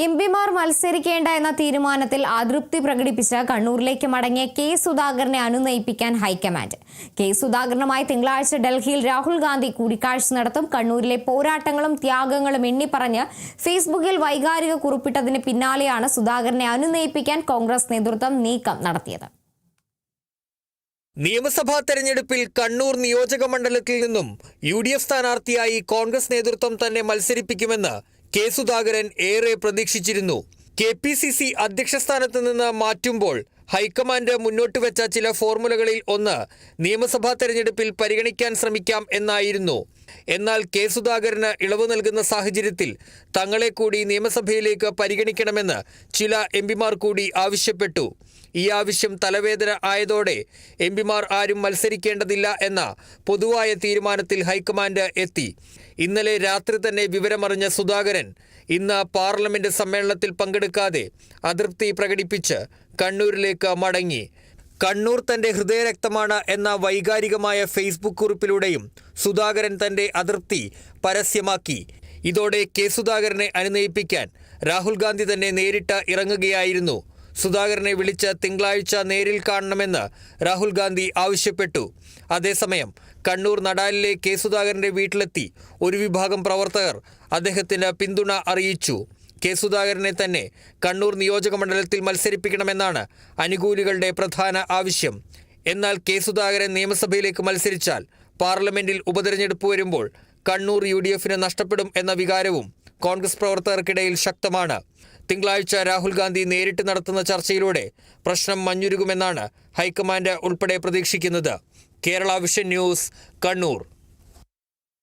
എംപിമാർ മത്സരിക്കേണ്ട എന്ന തീരുമാനത്തിൽ അതൃപ്തി പ്രകടിപ്പിച്ച കണ്ണൂരിലേക്ക് മടങ്ങിയ കെ സുധാകരനെ അനുനയിപ്പിക്കാൻ ഹൈക്കമാൻഡ്. കെ സുധാകരനുമായി തിങ്കളാഴ്ച ഡൽഹിയിൽ രാഹുൽ ഗാന്ധി കൂടിക്കാഴ്ച നടത്തും. കണ്ണൂരിലെ പോരാട്ടങ്ങളും ത്യാഗങ്ങളും എണ്ണിപ്പറഞ്ഞ് ഫേസ്ബുക്കിൽ വൈകാരിക കുറിപ്പിട്ടതിന് പിന്നാലെയാണ് സുധാകരനെ അനുനയിപ്പിക്കാൻ കോൺഗ്രസ് നേതൃത്വം നീക്കം നടത്തിയത്. നിയമസഭാ തെരഞ്ഞെടുപ്പിൽ കണ്ണൂർ നിയോജക മണ്ഡലത്തിൽ നിന്നും UDF സ്ഥാനാർത്ഥിയായി കോൺഗ്രസ് നേതൃത്വം തന്നെ മത്സരിപ്പിക്കുമെന്ന് കെ സുധാകരൻ ഏറെ പ്രതീക്ഷിച്ചിരുന്നു. KPCC അധ്യക്ഷ സ്ഥാനത്ത് നിന്ന് മാറ്റുമ്പോൾ ഹൈക്കമാൻഡ് മുന്നോട്ട് വെച്ച ചില ഫോർമുലകളിൽ ഒന്ന് നിയമസഭാ തെരഞ്ഞെടുപ്പിൽ പരിഗണിക്കാൻ ശ്രമിക്കാം എന്നായിരുന്നു. എന്നാൽ കെ സുധാകരന് ഇളവ് നൽകുന്ന സാഹചര്യത്തിൽ തങ്ങളെ കൂടി നിയമസഭയിലേക്ക് പരിഗണിക്കണമെന്ന് ചില എംപിമാർ കൂടി ആവശ്യപ്പെട്ടു. ഈ ആവശ്യം തലവേദന ആയതോടെ എംപിമാർ ആരും മത്സരിക്കേണ്ടതില്ല എന്ന പൊതുവായ തീരുമാനത്തിൽ ഹൈക്കമാൻഡ് എത്തി. ഇന്നലെ രാത്രി തന്നെ വിവരമറിഞ്ഞ സുധാകരൻ ഇന്ന് പാർലമെന്റ് സമ്മേളനത്തിൽ പങ്കെടുക്കാതെ അതൃപ്തി പ്രകടിപ്പിച്ച് കണ്ണൂരിലേക്ക് മടങ്ങി. കണ്ണൂർ തന്റെ ഹൃദയരക്തമാണ് എന്ന വൈകാരികമായ ഫേസ്ബുക്ക് കുറിപ്പിലൂടെയും സുധാകരൻ തന്റെ അതൃപ്തി പരസ്യമാക്കി. ഇതോടെ കെ സുധാകരനെ അനുനയിപ്പിക്കാൻ രാഹുൽ ഗാന്ധി തന്നെ നേരിട്ട് ഇറങ്ങുകയായിരുന്നു. സുധാകരനെ വിളിച്ച് തിങ്കളാഴ്ച നേരിൽ കാണണമെന്ന് രാഹുൽ ഗാന്ധി ആവശ്യപ്പെട്ടു. അതേസമയം കണ്ണൂർ നടാലിലെ കെ സുധാകരന്റെ വീട്ടിലെത്തി ഒരു വിഭാഗം പ്രവർത്തകർ അദ്ദേഹത്തിന് പിന്തുണ അറിയിച്ചു. കെ സുധാകരനെ തന്നെ കണ്ണൂർ നിയോജക മണ്ഡലത്തിൽ മത്സരിപ്പിക്കണമെന്നാണ് അനുകൂലികളുടെ പ്രധാന ആവശ്യം. എന്നാൽ കെ സുധാകരൻ നിയമസഭയിലേക്ക് മത്സരിച്ചാൽ പാർലമെന്റിൽ ഉപതെരഞ്ഞെടുപ്പ് വരുമ്പോൾ കണ്ണൂർ UDFന് നഷ്ടപ്പെടും എന്ന വികാരവും കോൺഗ്രസ് പ്രവർത്തകർക്കിടയിൽ ശക്തമാണ്. തിങ്കളാഴ്ച രാഹുൽ ഗാന്ധി നേരിട്ട് നടത്തുന്ന ചർച്ചയിലൂടെ പ്രശ്നം മഞ്ഞുരുകുമെന്നാണ് ഹൈക്കമാൻഡ് ഉൾപ്പെടെ പ്രതീക്ഷിക്കുന്നത്. Kerala vision news, Kannur.